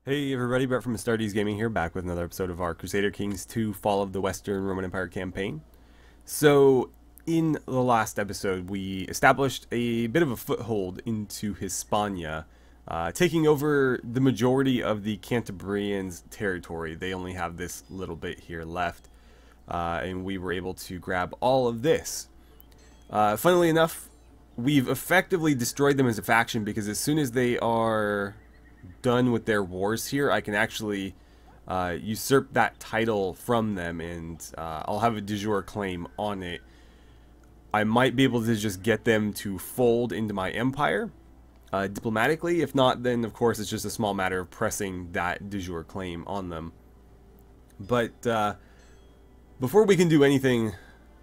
Hey everybody, Brett from AstartesGaming here, back with another episode of our Crusader Kings 2 Fall of the Western Roman Empire campaign. So, in the last episode, we established a bit of a foothold into Hispania, taking over the majority of the Cantabrians' territory. They only have this little bit here left, and we were able to grab all of this. Funnily enough, we've effectively destroyed them as a faction, because as soon as they are done with their wars here, I can actually usurp that title from them, and I'll have a de jure claim on it. I might be able to just get them to fold into my empire diplomatically. If not, then of course it's just a small matter of pressing that de jure claim on them. But before we can do anything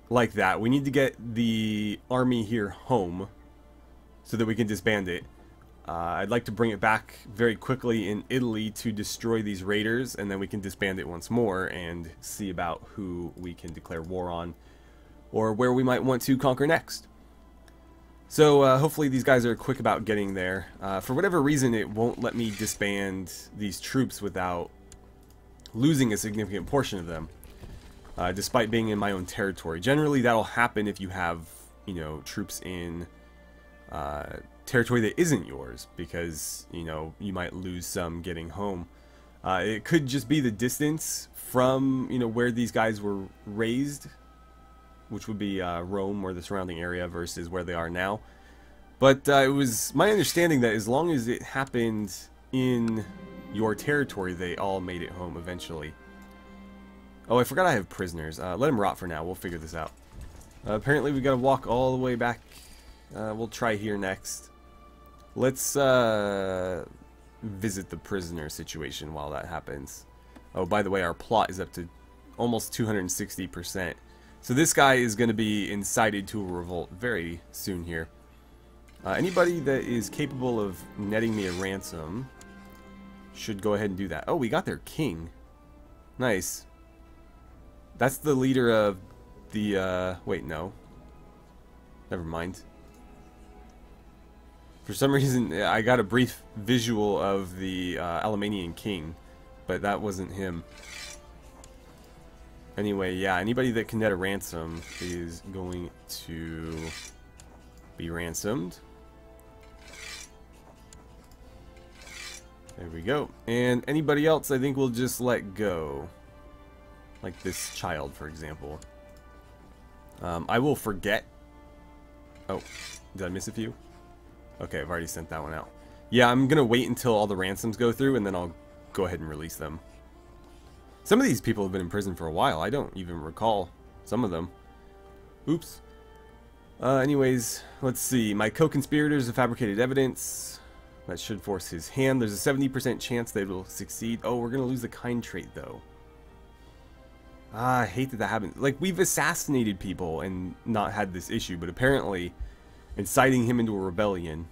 like that, we need to get the army here home so that we can disband it. I'd like to bring it back very quickly in Italy to destroy these raiders, and then we can disband it once more and see about who we can declare war on, or where we might want to conquer next. So hopefully these guys are quick about getting there. For whatever reason, it won't let me disband these troops without losing a significant portion of them, despite being in my own territory. Generally that'll happen if you have, you know, troops in territory that isn't yours, because, you know, you might lose some getting home. It could just be the distance from, you know, where these guys were raised, which would be Rome or the surrounding area, versus where they are now. But it was my understanding that as long as it happened in your territory, they all made it home eventually. Oh, I forgot I have prisoners. Let them rot for now. We'll figure this out. Apparently we gotta walk all the way back. We'll try here next. Let's visit the prisoner situation while that happens. Oh, by the way, our plot is up to almost 260%. So this guy is going to be incited to a revolt very soon here. Anybody that is capable of netting me a ransom should go ahead and do that. Oh, we got their king. Nice. That's the leader of the, wait, no. Never mind. For some reason, I got a brief visual of the Alemannian king, but that wasn't him. Anyway, yeah, anybody that can net a ransom is going to be ransomed. There we go. And anybody else, I think we'll just let go. Like this child, for example. I will forget. Oh, did I miss a few? Okay, I've already sent that one out. Yeah, I'm going to wait until all the ransoms go through, and then I'll go ahead and release them. Some of these people have been in prison for a while. I don't even recall some of them. Oops. Anyways, let's see. My co-conspirators have fabricated evidence. That should force his hand. There's a 70% chance they will succeed. Oh, we're going to lose the kind trait, though. I hate that that happened. Like, we've assassinated people and not had this issue, but apparently inciting him into a rebellion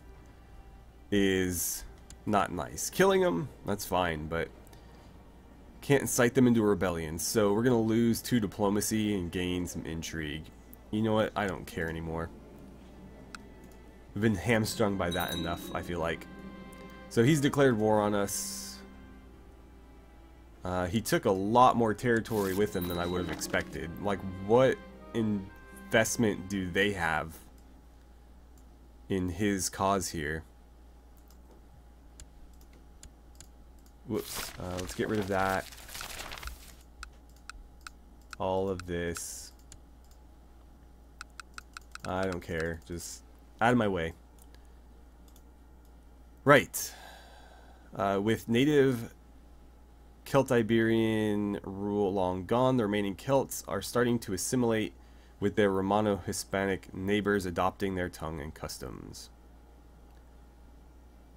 is not nice. Killing him, that's fine, but can't incite them into a rebellion. So we're going to lose 2 diplomacy and gain some intrigue. You know what? I don't care anymore. We've been hamstrung by that enough, I feel like. So he's declared war on us. He took a lot more territory with him than I would have expected. Like, what investment do they have in his cause here? Whoops. Let's get rid of that. All of this. I don't care. Just out of my way. Right. With native Celt-Iberian rule long gone, the remaining Celts are starting to assimilate with their Romano-Hispanic neighbors, adopting their tongue and customs.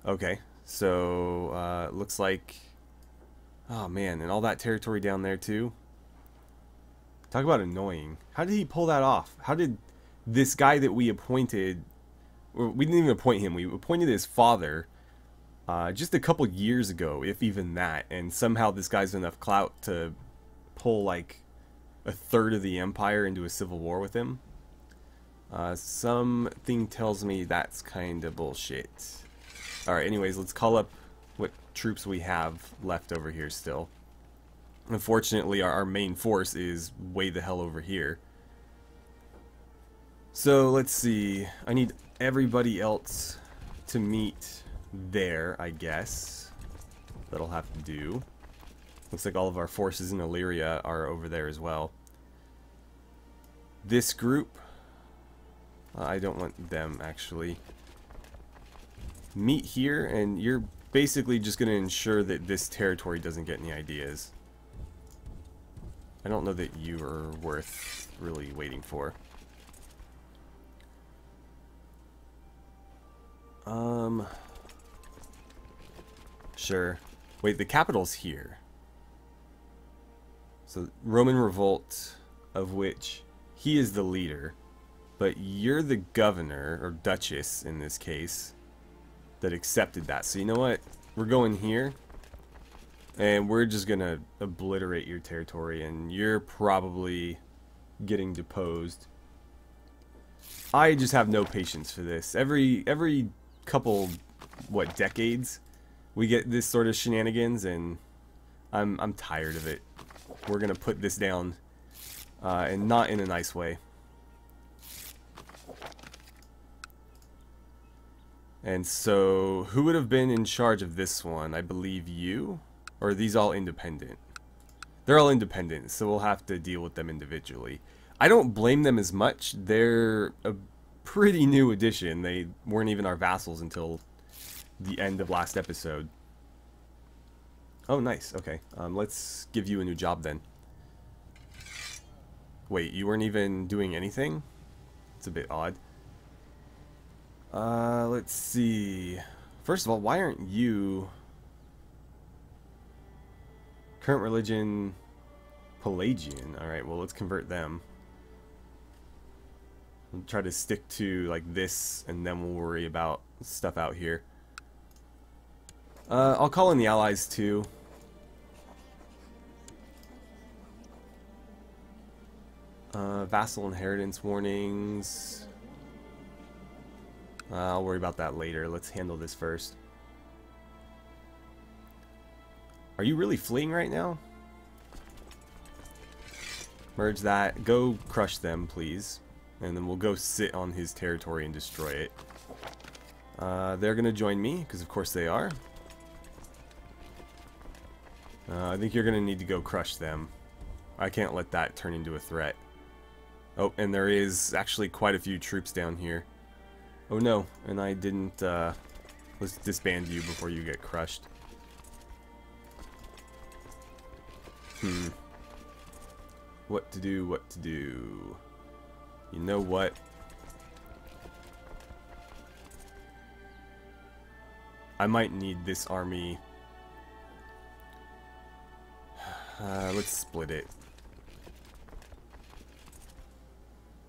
Okay, so looks like, oh man, and all that territory down there too. Talk about annoying. How did he pull that off? How did this guy that we appointed, or we didn't even appoint him, we appointed his father just a couple years ago, if even that, and somehow this guy's enough clout to pull like a third of the empire into a civil war with him? Something tells me that's kind of bullshit. Alright, anyways, let's call up... What troops we have left over here still. Unfortunately, our main force is way the hell over here. So let's see. I need everybody else to meet there, I guess. That'll have to do. Looks like all of our forces in Illyria are over there as well. This group, I don't want them actually. Meet here, and you're basically just going to ensure that this territory doesn't get any ideas. I don't know that you are worth really waiting for. Sure. Wait, the capital's here. So, Roman Revolt, of which he is the leader, but you're the governor, or duchess in this case, that accepted that. So you know what? We're going here, and we're just gonna obliterate your territory, and you're probably getting deposed. I just have no patience for this. Every couple, what, decades, we get this sort of shenanigans, and I'm tired of it. We're gonna put this down, and not in a nice way. And so, who would have been in charge of this one? I believe you? Or are these all independent? They're all independent, so we'll have to deal with them individually. I don't blame them as much. They're a pretty new addition. They weren't even our vassals until the end of last episode. Oh, nice. Okay. Let's give you a new job then. Wait, you weren't even doing anything? It's a bit odd. Let's see. First of all, why aren't you... Current religion... Pelagian. Alright, well, let's convert them. We'll try to stick to, like, this, and then we'll worry about stuff out here. I'll call in the allies, too. Vassal inheritance warnings... I'll worry about that later. Let's handle this first. Are you really fleeing right now? Merge that. Go crush them, please. And then we'll go sit on his territory and destroy it. They're going to join me, because of course they are. I think you're going to need to go crush them. I can't let that turn into a threat. Oh, and there is actually quite a few troops down here. Oh no, and I didn't, let's disband you before you get crushed. What to do, what to do. You know what? I might need this army. Let's split it.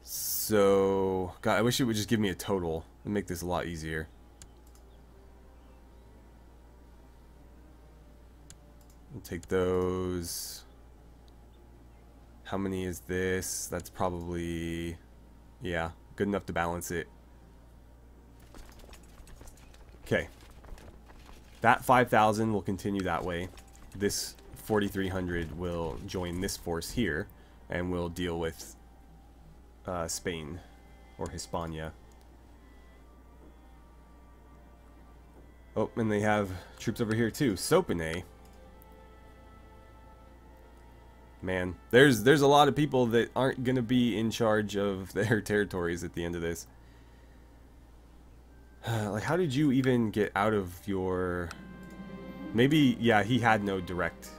So, God, I wish it would just give me a total and make this a lot easier. We'll take those. How many is this? That's probably, yeah, good enough to balance it. Okay. That 5,000 will continue that way. This 4,300 will join this force here, and we'll deal with Spain, or Hispania. Oh, and they have troops over here too. Sopene. Man, there's a lot of people that aren't going to be in charge of their territories at the end of this. Like, how did you even get out of your... Maybe, yeah, he had no direct...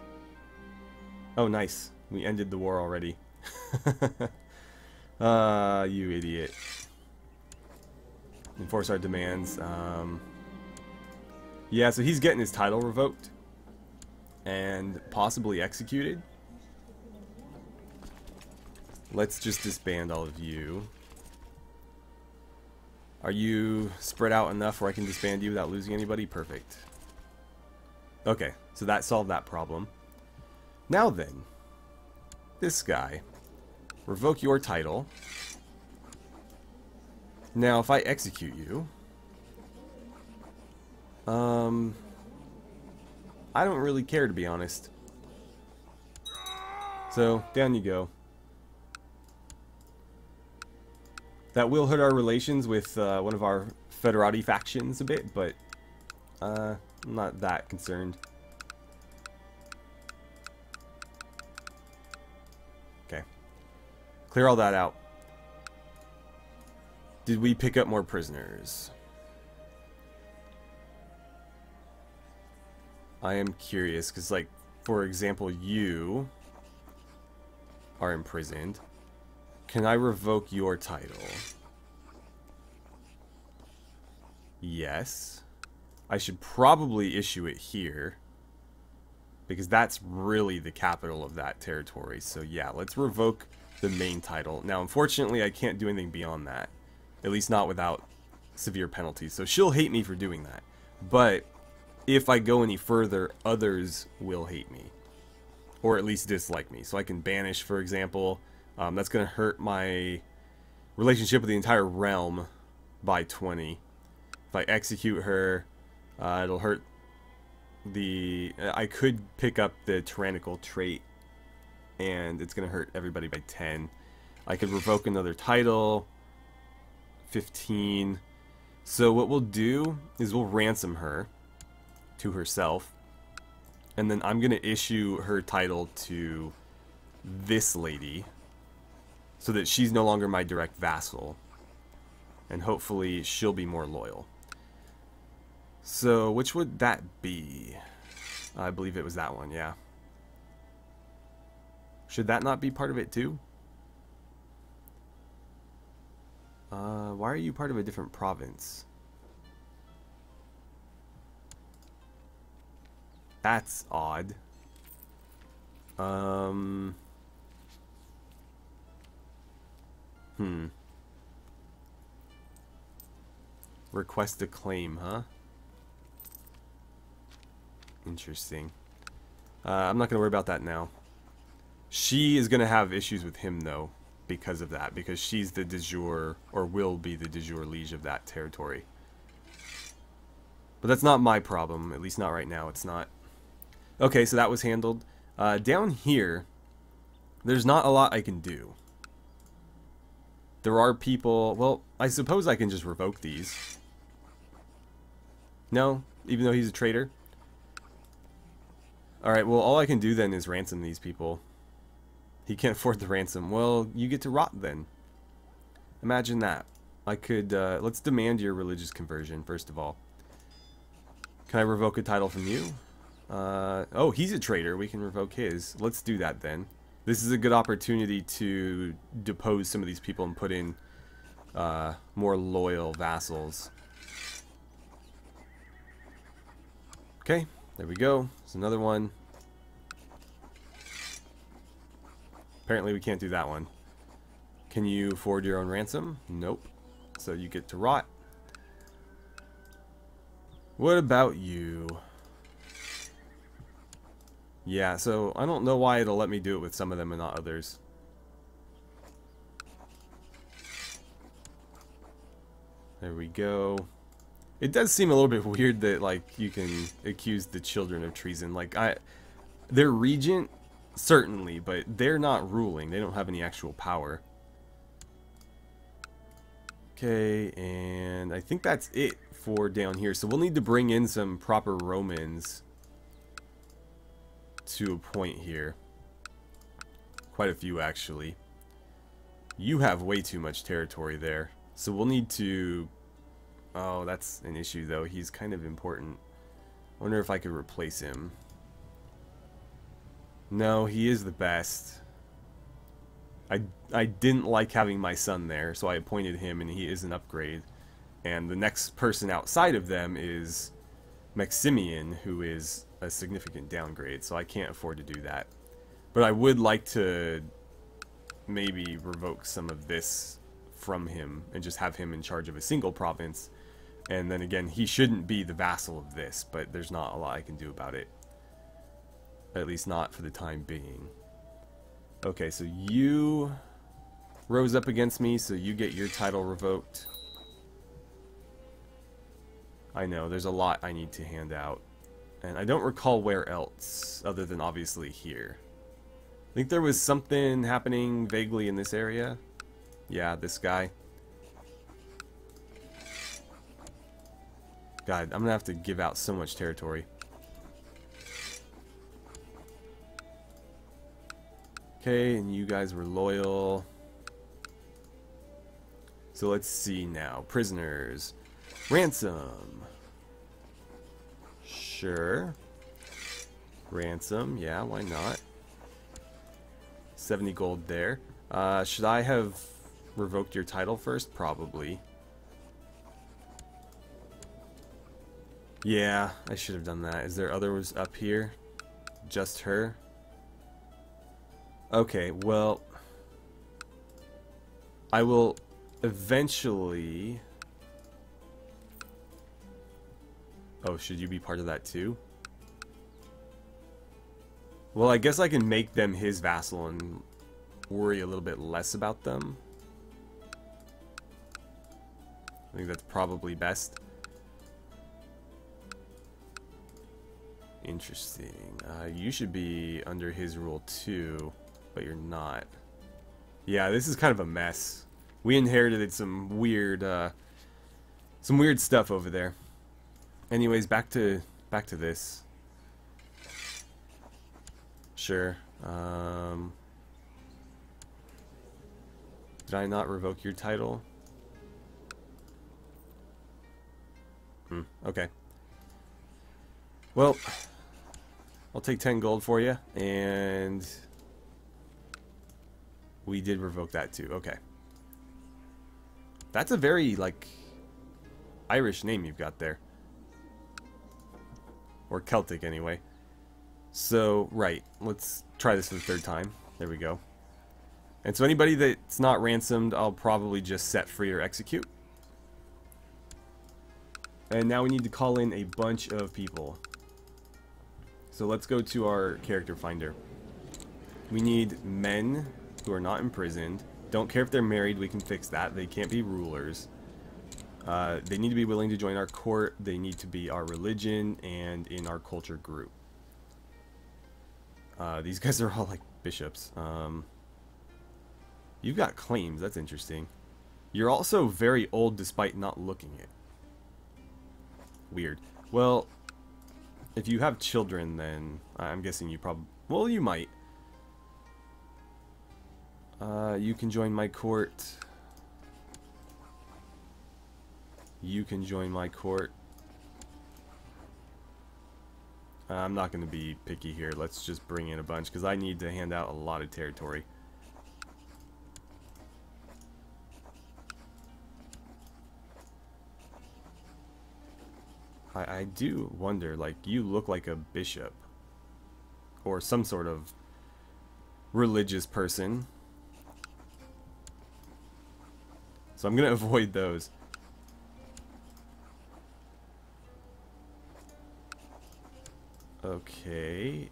Oh, nice. We ended the war already. You idiot. Enforce our demands. Yeah, so he's getting his title revoked. And possibly executed. Let's just disband all of you. Are you spread out enough where I can disband you without losing anybody? Perfect. Okay, so that solved that problem. Now then, this guy. Revoke your title. Now, if I execute you... I don't really care, to be honest. So, down you go. That will hurt our relations with one of our Federati factions a bit, but I'm not that concerned. Okay. Clear all that out. Did we pick up more prisoners? I am curious, because, like, for example, you are imprisoned. Can I revoke your title? Yes. I should probably issue it here, because that's really the capital of that territory. So yeah, let's revoke the main title. Now, unfortunately, I can't do anything beyond that. At least not without severe penalties. So she'll hate me for doing that. But if I go any further, others will hate me. Or at least dislike me. So I can banish, for example. That's going to hurt my relationship with the entire realm by 20. If I execute her, it'll hurt the... I could pick up the tyrannical trait, and it's going to hurt everybody by 10. I could revoke another title, 15. So what we'll do is we'll ransom her to herself, and then I'm going to issue her title to this lady, so that she's no longer my direct vassal. And hopefully she'll be more loyal. So, which would that be? I believe it was that one, yeah. Should that not be part of it too? Why are you part of a different province? That's odd. Request a claim, huh? Interesting. I'm not going to worry about that now. She is going to have issues with him, though, because of that. Because she's the de jure, or will be the de jure liege of that territory. But that's not my problem. At least not right now. It's not. Okay, so that was handled. Down here, there's not a lot I can do. There are people... Well, I suppose I can just revoke these. No? Even though he's a traitor? Alright, well, all I can do then is ransom these people. He can't afford the ransom. Well, you get to rot then. Imagine that. I could... let's demand your religious conversion, first of all. Can I revoke a title from you? Oh, he's a traitor. We can revoke his. Let's do that then. This is a good opportunity to depose some of these people and put in more loyal vassals. Okay, there we go. There's another one. Apparently we can't do that one. Can you afford your own ransom? Nope. So you get to rot. What about you? Yeah, so I don't know why it'll let me do it with some of them and not others. There we go. It does seem a little bit weird that, like, you can accuse the children of treason. Like, they're regent, certainly, but they're not ruling. They don't have any actual power. Okay, and I think that's it for down here. So we'll need to bring in some proper Romans to a point here. Quite a few, actually. You have way too much territory there. So we'll need to... Oh, that's an issue, though. He's kind of important. I wonder if I could replace him. No, he is the best. I didn't like having my son there, so I appointed him, and he is an upgrade. And the next person outside of them is Maximian, who is a significant downgrade, so I can't afford to do that. But I would like to maybe revoke some of this from him and just have him in charge of a single province. And then again, he shouldn't be the vassal of this, but there's not a lot I can do about it. At least not for the time being. Okay, so you rose up against me, so you get your title revoked. I know, there's a lot I need to hand out. And I don't recall where else, other than obviously here. I think there was something happening vaguely in this area. Yeah, this guy. God, I'm gonna have to give out so much territory. Okay, and you guys were loyal. So let's see now. Prisoners. Ransom. Sure. Ransom, yeah, why not? 70 gold there. Should I have revoked your title first? Probably. Yeah, I should have done that. Is there others up here? Just her? Okay, well, I will eventually... Oh, should you be part of that too? Well, I guess I can make them his vassal and worry a little bit less about them. I think that's probably best. Interesting. You should be under his rule too, but you're not. Yeah, this is kind of a mess. We inherited some weird stuff over there. Anyways, back to this. Sure. Did I not revoke your title? Okay. Well, I'll take 10 gold for you, and we did revoke that too. Okay. That's a very, like, Irish name you've got there. Or Celtic, anyway. So, right. Let's try this for the third time. There we go. And so anybody that's not ransomed, I'll probably just set free or execute. And now we need to call in a bunch of people. So let's go to our character finder. We need men who are not imprisoned. Don't care if they're married, we can fix that. They can't be rulers. They need to be willing to join our court. They need to be our religion and in our culture group. These guys are all like bishops. You've got claims, that's interesting. You're also very old despite not looking it. Weird. Well, if you have children, then I'm guessing you probably... Well, you might. You can join my court. You can join my court. I'm not going to be picky here. Let's just bring in a bunch, because I need to hand out a lot of territory. I do wonder, like, you look like a bishop. Or some sort of religious person. So I'm going to avoid those. Okay.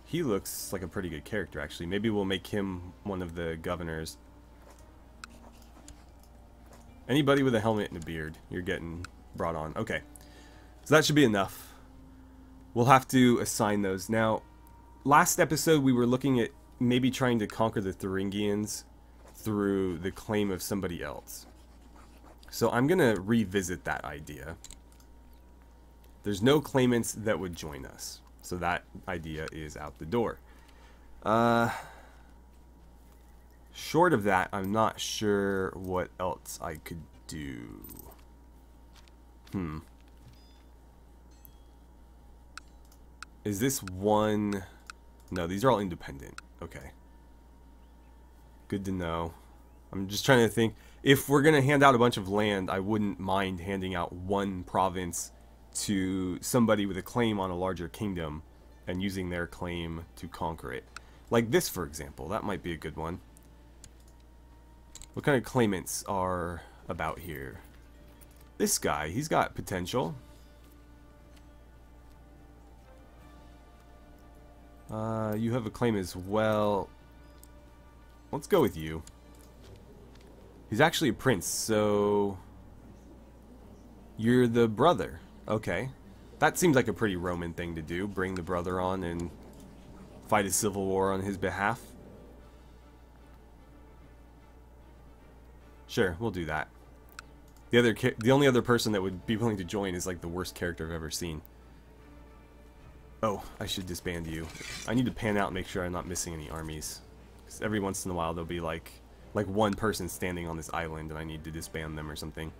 He looks like a pretty good character, actually. Maybe we'll make him one of the governors. Anybody with a helmet and a beard, you're getting brought on. Okay. So that should be enough. We'll have to assign those. Now, last episode we were looking at maybe trying to conquer the Thuringians through the claim of somebody else. So I'm going to revisit that idea. There's no claimants that would join us. So that idea is out the door. Short of that, I'm not sure what else I could do. Is this one... No, these are all independent. Okay. Good to know. I'm just trying to think. If we're going to hand out a bunch of land, I wouldn't mind handing out one province to somebody with a claim on a larger kingdom and using their claim to conquer it. Like this, for example. That might be a good one. What kind of claimants are about here? This guy, he's got potential. You have a claim as well. Let's go with you. He's actually a prince, so... You're the brother. Okay. That seems like a pretty Roman thing to do. Bring the brother on and fight a civil war on his behalf. Sure, we'll do that. The only other person that would be willing to join is like the worst character I've ever seen. Oh, I should disband you. I need to pan out and make sure I'm not missing any armies. Because every once in a while there'll be like one person standing on this island and I need to disband them or something.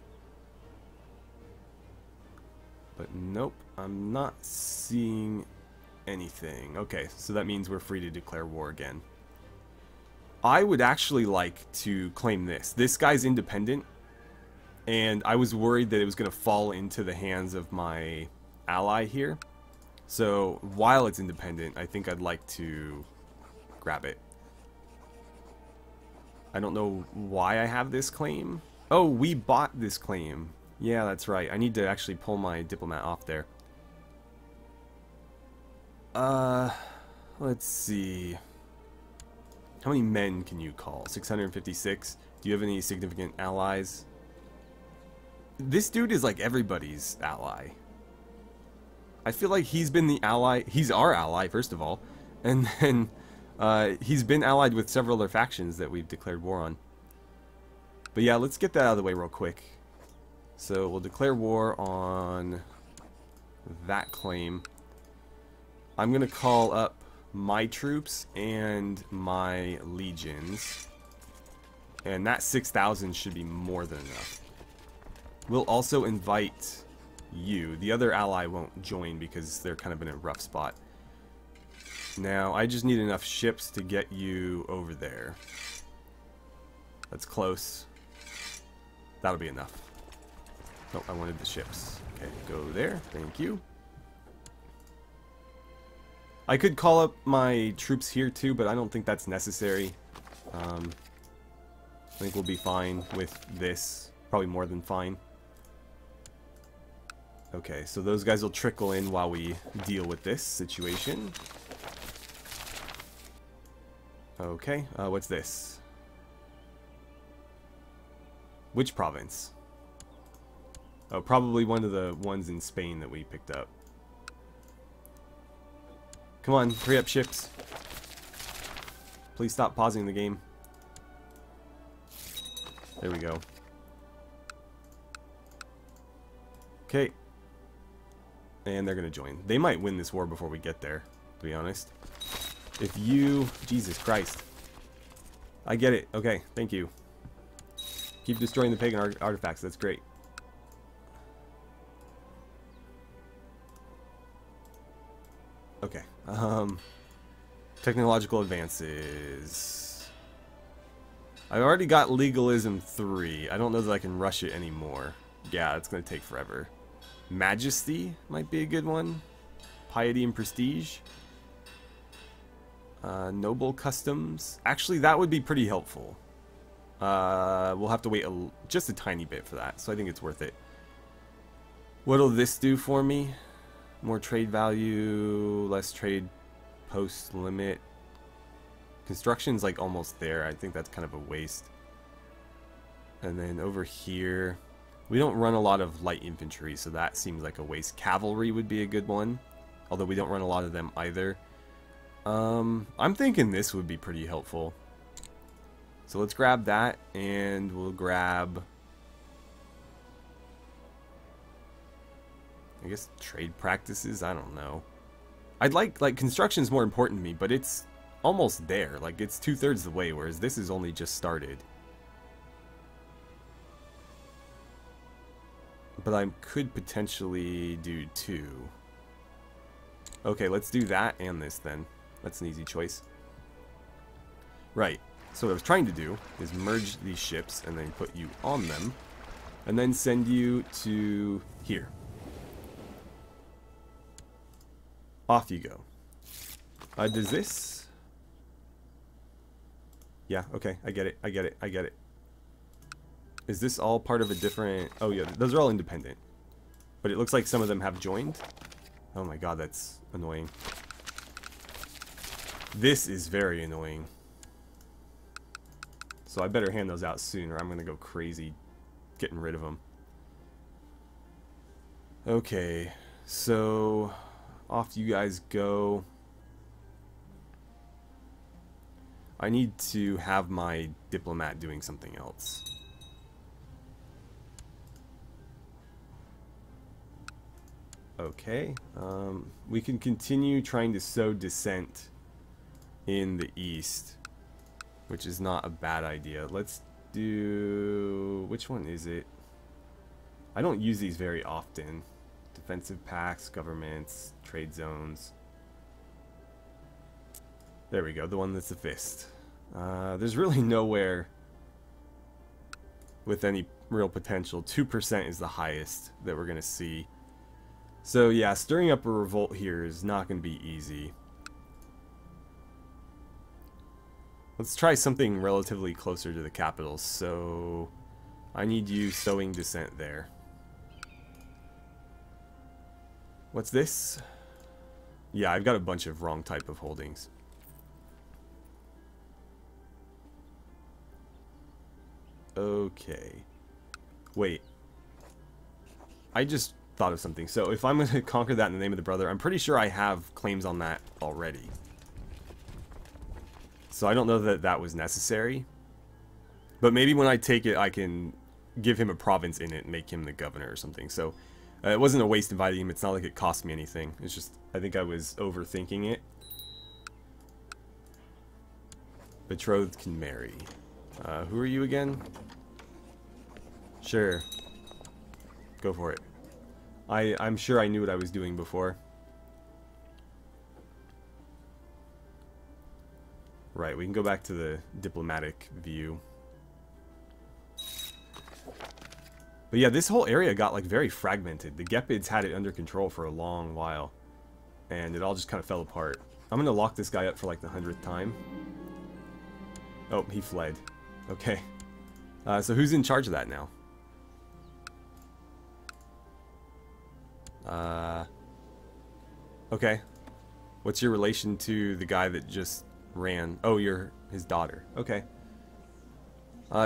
But nope, I'm not seeing anything. Okay, so that means we're free to declare war again. I would actually like to claim this. This guy's independent, and I was worried that it was going to fall into the hands of my ally here. So while it's independent, I think I'd like to grab it. I don't know why I have this claim. Oh, we bought this claim. Yeah, that's right. I need to actually pull my diplomat off there. Let's see. How many men can you call? 656. Do you have any significant allies? This dude is like everybody's ally. I feel like he's been the ally. He's our ally, first of all. And then he's been allied with several other factions that we've declared war on. But yeah, let's get that out of the way real quick. So we'll declare war on that claim. I'm going to call up my troops and my legions. And that 6,000 should be more than enough. We'll also invite you. The other ally won't join because they're kind of in a rough spot. Now, I just need enough ships to get you over there. That's close. That'll be enough. Oh, I wanted the ships. Okay, go there. Thank you. I could call up my troops here too, but I don't think that's necessary. I think we'll be fine with this. Probably more than fine. Okay, so those guys will trickle in while we deal with this situation. Okay, what's this? Which province? Oh, probably one of the ones in Spain that we picked up. Come on, hurry up, ships. Please stop pausing the game. There we go. Okay. And they're gonna join. They might win this war before we get there, to be honest. If you... Jesus Christ. I get it. Okay, thank you. Keep destroying the pagan artifacts. That's great. Okay. Technological advances. I already got legalism 3. I don't know that I can rush it anymore. Yeah, it's going to take forever. Majesty might be a good one. Piety and prestige. Noble customs. Actually, that would be pretty helpful. We'll have to wait just a tiny bit for that, so I think it's worth it. What'll this do for me? More trade value, less trade post limit. Construction's like almost there. I think that's kind of a waste. And then over here, we don't run a lot of light infantry, so that seems like a waste. Cavalry would be a good one, although we don't run a lot of them either. I'm thinking this would be pretty helpful. So let's grab that, and we'll grab... I guess trade practices, I don't know. I'd like construction's more important to me, but it's almost there. Like, it's 2/3 the way, whereas this is only just started. But I could potentially do 2. Okay, let's do that and this then. That's an easy choice. Right. So what I was trying to do is merge these ships and then put you on them. And then send you to here. Off you go. Does this... Yeah, okay, I get it, I get it, I get it. Is this all part of a different... Oh yeah, those are all independent. But it looks like some of them have joined. Oh my god, that's annoying. This is very annoying. So I better hand those out soon or I'm going to go crazy getting rid of them. Okay, so off you guys go. I need to have my diplomat doing something else. Okay, we can continue trying to sow dissent in the east, which is not a bad idea. Let's do... which one is it? I don't use these very often. Defensive pacts, governments, trade zones. There we go, the one that's the fist. There's really nowhere with any real potential. 2% is the highest that we're going to see. So yeah, stirring up a revolt here is not going to be easy. Let's try something relatively closer to the capital. So I need you sowing dissent there. What's this? Yeah, I've got a bunch of wrong type of holdings. Okay. Wait. I just thought of something. So if I'm going to conquer that in the name of the brother, I'm pretty sure I have claims on that already. So I don't know that that was necessary. But maybe when I take it, I can give him a province in it and make him the governor or something. So it wasn't a waste inviting him. It's not like it cost me anything. It's just, I think I was overthinking it. Betrothed can marry. Who are you again? Sure. Go for it. I'm sure I knew what I was doing before. Right, we can go back to the diplomatic view. But yeah, this whole area got like very fragmented. The Gepids had it under control for a long while. And it all just kind of fell apart. I'm gonna lock this guy up for like the 100th time. Oh, he fled. Okay. So who's in charge of that now? Okay. What's your relation to the guy that just ran? Oh, you're his daughter. Okay.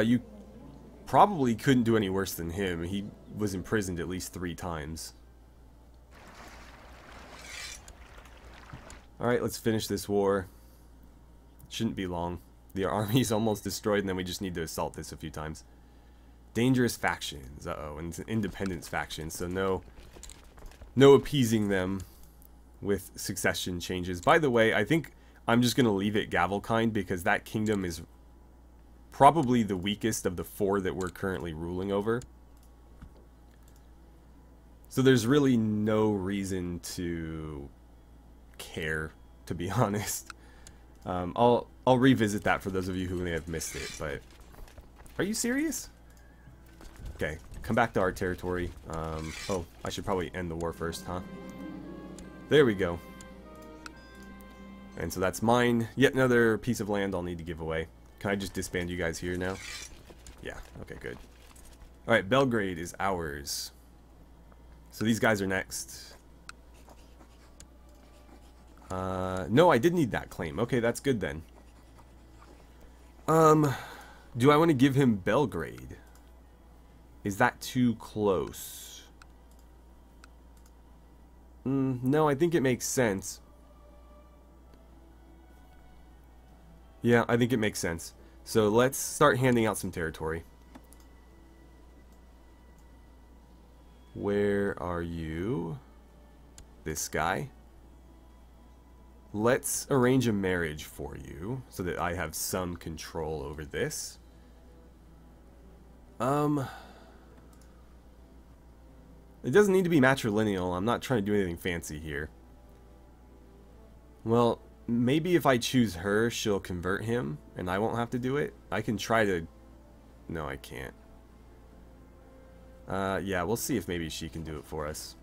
You probably couldn't do any worse than him. He was imprisoned at least 3 times. Alright, let's finish this war. Shouldn't be long. The army's almost destroyed, and then we just need to assault this a few times. Dangerous factions. Uh-oh, and it's an independence faction, so no appeasing them with succession changes. By the way, I think I'm just going to leave it Gavelkind because that kingdom is probably the weakest of the 4 that we're currently ruling over. So there's really no reason to care, to be honest. I'll revisit that for those of you who may have missed it, but are you serious? Okay, come back to our territory. Oh, I should probably end the war first, huh? There we go. And so that's mine. Yet another piece of land I'll need to give away. Can I just disband you guys here now? Yeah, okay, good. Alright, Belgrade is ours. So these guys are next. No, I did need that claim. Okay, that's good then. Do I want to give him Belgrade? Is that too close? No, I think it makes sense. Yeah, I think it makes sense. So let's start handing out some territory. Where are you? This guy. Let's arrange a marriage for you so that I have some control over this. It doesn't need to be matrilineal. I'm not trying to do anything fancy here. Well, maybe if I choose her, she'll convert him and I won't have to do it. I can try to... No, I can't. Yeah, we'll see if maybe she can do it for us.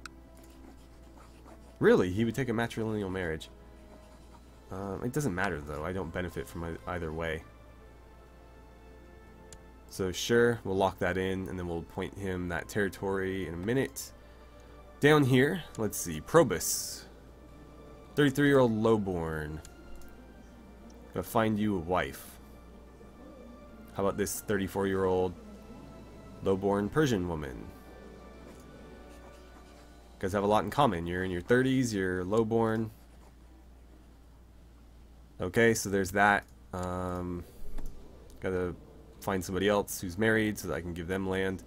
Really? He would take a matrilineal marriage. It doesn't matter though. I don't benefit from either way. So sure, we'll lock that in and then we'll appoint him that territory in a minute. Down here, let's see, Probus. 33-year-old lowborn. Gonna find you a wife. How about this 34-year-old lowborn Persian woman? guys have a lot in common. You're in your 30s, you're lowborn. Okay, so there's that. Gotta find somebody else who's married so that I can give them land.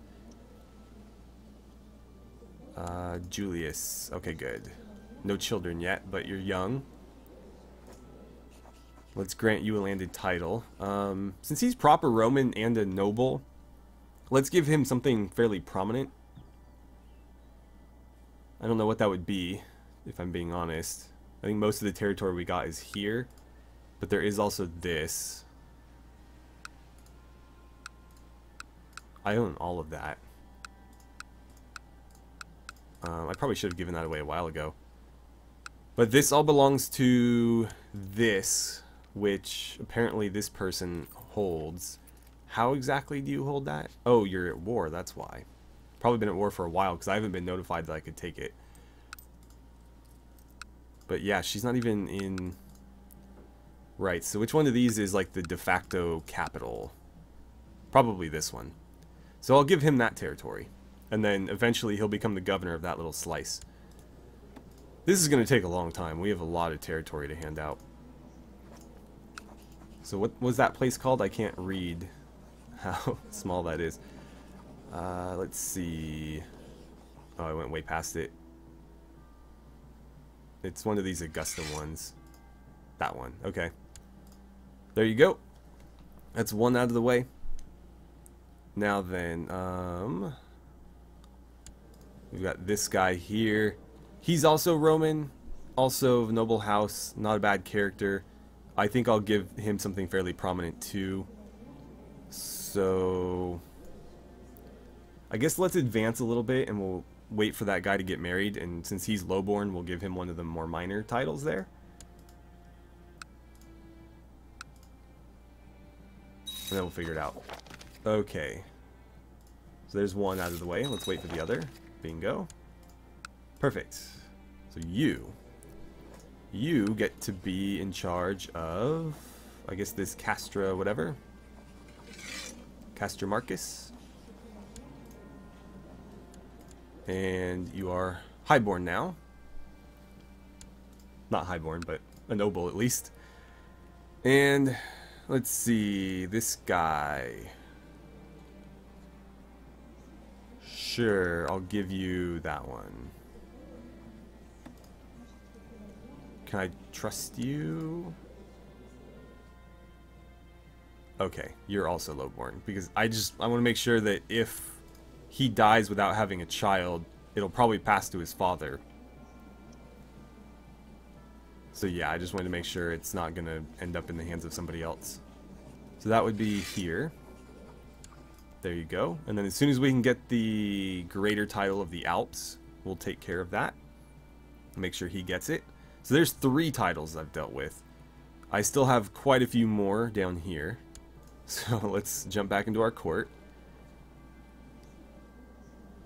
Julius. Okay, good. No children yet, but you're young. Let's grant you a landed title. Since he's proper Roman and a noble, let's give him something fairly prominent. I don't know what that would be, if I'm being honest. I think most of the territory we got is here, but there is also this. I own all of that. I probably should have given that away a while ago. But this all belongs to this, which apparently this person holds. How exactly do you hold that? Oh, you're at war, that's why. Probably been at war for a while because I haven't been notified that I could take it. But yeah, she's not even in... Right, so which one of these is like the de facto capital? Probably this one. So I'll give him that territory. And then eventually he'll become the governor of that little slice. This is going to take a long time. We have a lot of territory to hand out. So what was that place called? I can't read how small that is. Let's see. Oh, I went way past it. It's one of these Augusta ones. That one. Okay. There you go. That's one out of the way. Now then, we've got this guy here. He's also Roman, also of noble house, not a bad character. I think I'll give him something fairly prominent too. So I guess let's advance a little bit and we'll wait for that guy to get married, and since he's lowborn, we'll give him one of the more minor titles there. And then we'll figure it out. Okay. So there's one out of the way. Let's wait for the other. Bingo. Perfect. So you get to be in charge of, I guess, this Castra whatever. Castra Marcus. And you are highborn now. Not highborn, but a noble at least. And let's see, this guy. Sure, I'll give you that one. Can I trust you? Okay, you're also lowborn, because I want to make sure that if he dies without having a child, it'll probably pass to his father. So yeah, I just wanted to make sure it's not going to end up in the hands of somebody else. So that would be here. There you go. And then as soon as we can get the greater title of the Alps, we'll take care of that. Make sure he gets it. So there's 3 titles I've dealt with. I still have quite a few more down here. So let's jump back into our court.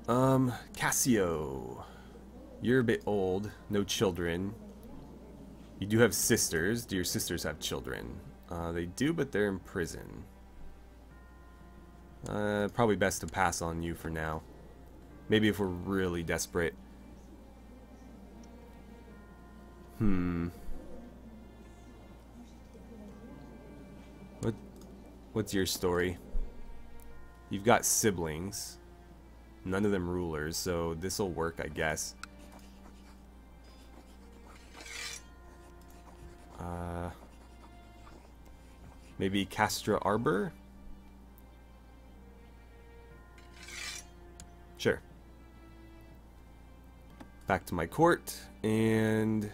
Cassio. You're a bit old. No children. You do have sisters. Do your sisters have children? They do, but they're in prison. Probably best to pass on you for now. Maybe if we're really desperate. What's your story? You've got siblings. None of them rulers, so this'll work, I guess. Maybe Castra Arbor? Sure. Back to my court, and...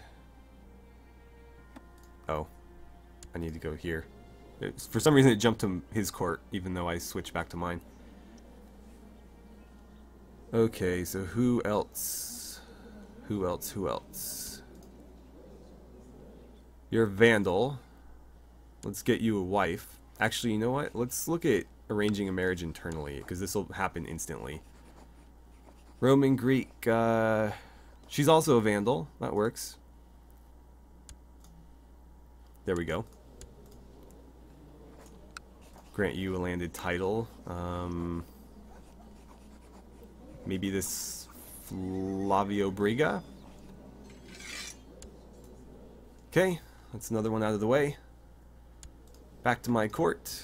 Oh. I need to go here. For some reason it jumped to his court, even though I switched back to mine. Okay, so who else? Who else? You're a vandal. Let's get you a wife. Actually, you know what? Let's look at arranging a marriage internally, because this will happen instantly. Roman, Greek, she's also a vandal. That works. There we go. Grant you a landed title. Maybe this Flavio Briga. Okay, that's another one out of the way. Back to my court.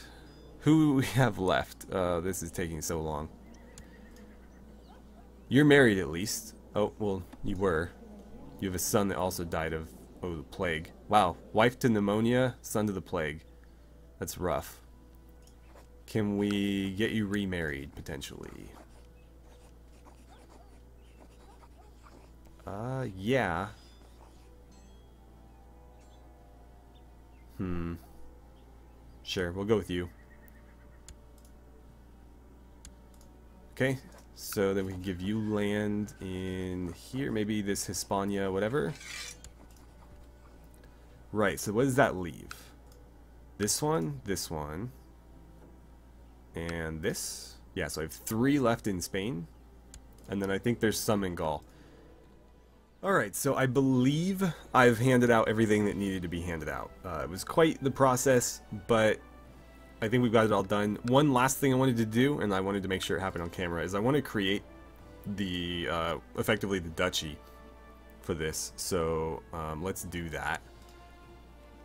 Who we have left? This is taking so long. You're married at least. Oh, well, you were. You have a son that also died of, oh, the plague. Wow, wife to pneumonia, son to the plague. That's rough. Can we get you remarried, potentially? Yeah. Sure, we'll go with you. Okay, so then we can give you land in here. Maybe this Hispania, whatever. Right, so what does that leave? This one, and this. Yeah, so I have 3 left in Spain. And then I think there's some in Gaul. Alright, so I believe I've handed out everything that needed to be handed out. It was quite the process, but I think we've got it all done. One last thing I wanted to do, and I wanted to make sure it happened on camera, is I want to create the, effectively the duchy for this. So, let's do that.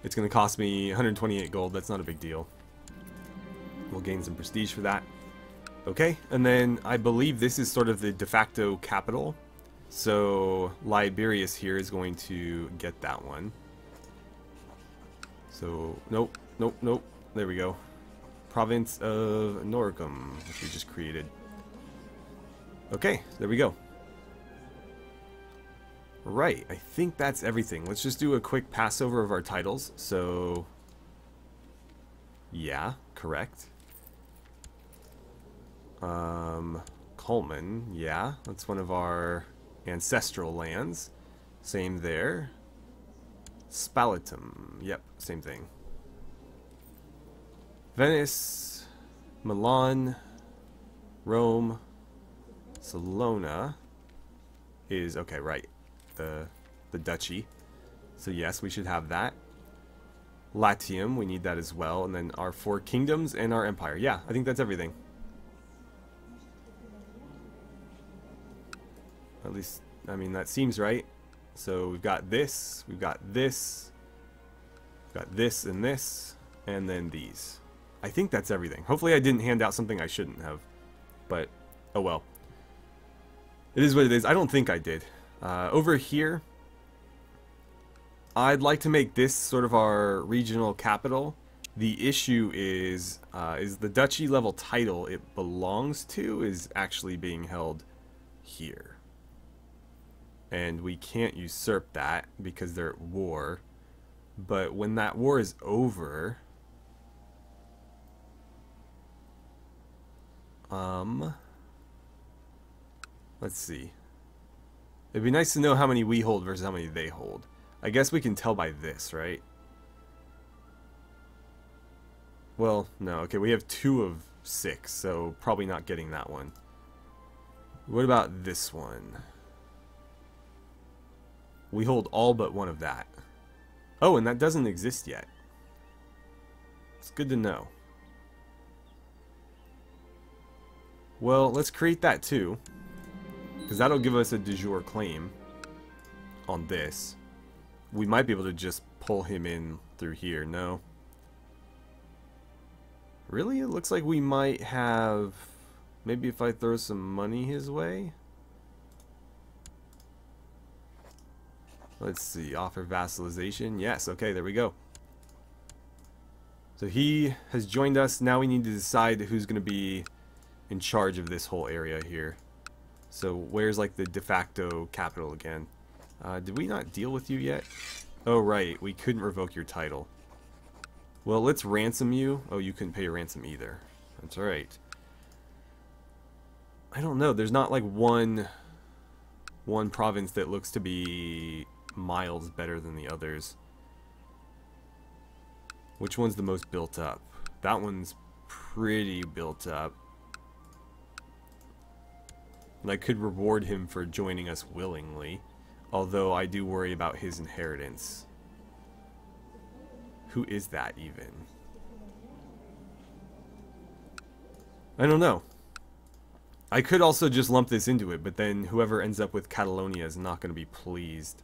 It's going to cost me 128 gold, that's not a big deal. We'll gain some prestige for that. Okay, and then I believe this is sort of the de facto capital. So Liberius here is going to get that one. So, nope. There we go. Province of Noricum, which we just created. Okay, there we go. Right, I think that's everything. Let's just do a quick passover of our titles. So, yeah, correct. Coleman, yeah, that's one of our ancestral lands. Same there. Spalatum, yep, same thing. Venice, Milan, Rome, Salona is, okay, right, the duchy. So yes, we should have that. Latium, we need that as well. And then our 4 kingdoms and our empire. Yeah, I think that's everything. At least, I mean, that seems right. So we've got this, we've got this, we've got this and this, and then these. I think that's everything. Hopefully I didn't hand out something I shouldn't have. But, oh well. It is what it is. I don't think I did. Over here, I'd like to make this sort of our regional capital. The issue is the duchy level title it belongs to is actually being held here. And we can't usurp that because they're at war. But when that war is over, let's see. It'd be nice to know how many we hold versus how many they hold. I guess we can tell by this, right? Well, no. Okay, we have 2 of 6, so probably not getting that one. What about this one? We hold all but 1 of that. Oh, and that doesn't exist yet. It's good to know. Well, let's create that too. Because that'll give us a de jure claim on this. We might be able to just pull him in through here. No. Really? It looks like we might have... Maybe if I throw some money his way? Let's see. Offer vassalization. Yes. Okay, there we go. So he has joined us. Now we need to decide who's going to be in charge of this whole area here. So where's like the de facto capital again? Did we not deal with you yet? Oh, right. We couldn't revoke your title. Well, let's ransom you. Oh, you couldn't pay a ransom either. That's alright. I don't know. There's not like one province that looks to be miles better than the others. Which one's the most built up? That one's pretty built up. And I could reward him for joining us willingly. Although I do worry about his inheritance. Who is that even? I don't know. I could also just lump this into it, but then whoever ends up with Catalonia is not going to be pleased.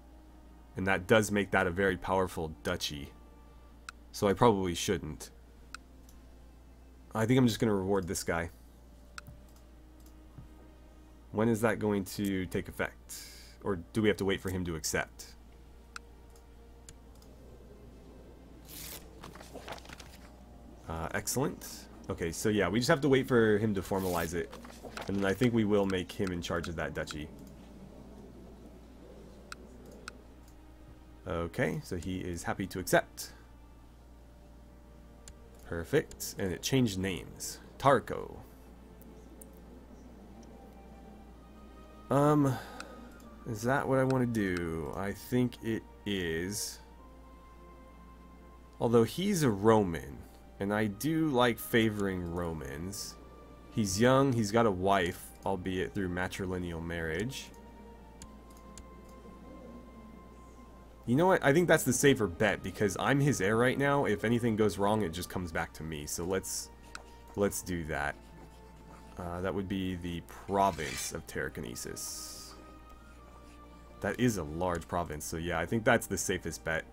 And that does make that a very powerful duchy. So I probably shouldn't. I think I'm just going to reward this guy. When is that going to take effect? Or do we have to wait for him to accept? Excellent. Okay, so yeah, we just have to wait for him to formalize it. And then I think we will make him in charge of that duchy. Okay, so he is happy to accept. Perfect. And it changed names. Tarko. Is that what I want to do? I think it is. Although he's a Roman, and I do like favoring Romans. He's young, he's got a wife, albeit through matrilineal marriage. You know what? I think that's the safer bet because I'm his heir right now. If anything goes wrong, it just comes back to me. So let's do that. That would be the province of Tarraconensis. That is a large province, so yeah, I think that's the safest bet.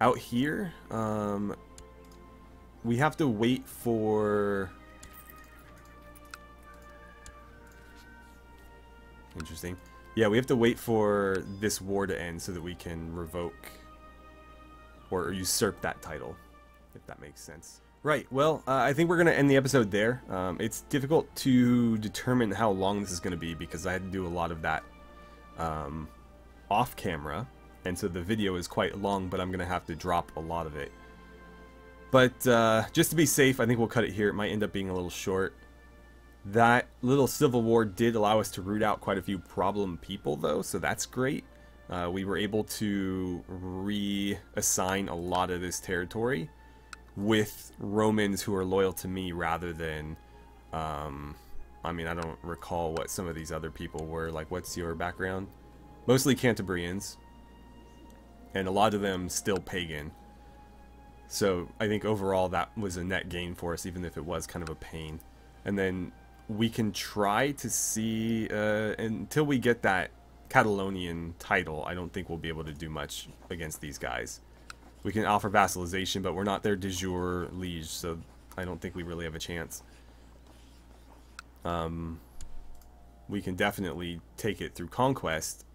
Out here, we have to wait for... Interesting. Yeah, we have to wait for this war to end so that we can revoke or usurp that title, if that makes sense. Right, well, I think we're going to end the episode there. It's difficult to determine how long this is going to be because I had to do a lot of that off camera, and so the video is quite long, but I'm going to have to drop a lot of it. But just to be safe, I think we'll cut it here. It might end up being a little short. That little civil war did allow us to root out quite a few problem people, though, so that's great. We were able to reassign a lot of this territory with Romans who are loyal to me rather than, I mean, I don't recall what some of these other people were. Like, what's your background? Mostly Cantabrians, and a lot of them still pagan. So I think overall that was a net gain for us, even if it was kind of a pain. And then we can try to see, until we get that Catalonian title, I don't think we'll be able to do much against these guys. We can offer vassalization, but we're not their de jure liege, so I don't think we really have a chance. We can definitely take it through conquest,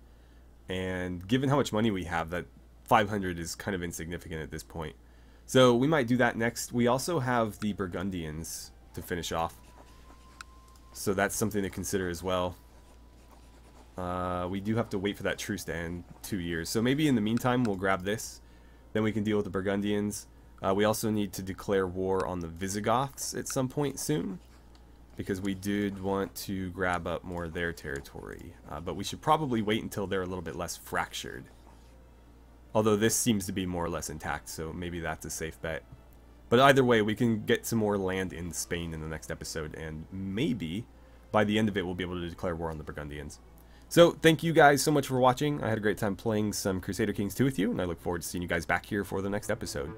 and given how much money we have, that 500 is kind of insignificant at this point. So we might do that next. We also have the Burgundians to finish off, so that's something to consider as well. We do have to wait for that truce to end 2 years, so maybe in the meantime we'll grab this. Then we can deal with the Burgundians. We also need to declare war on the Visigoths at some point soon, because we did want to grab up more of their territory. But we should probably wait until they're a little bit less fractured. Although this seems to be more or less intact, so maybe that's a safe bet. But either way, we can get some more land in Spain in the next episode, and maybe by the end of it we'll be able to declare war on the Burgundians. So, thank you guys so much for watching. I had a great time playing some Crusader Kings 2 with you, and I look forward to seeing you guys back here for the next episode.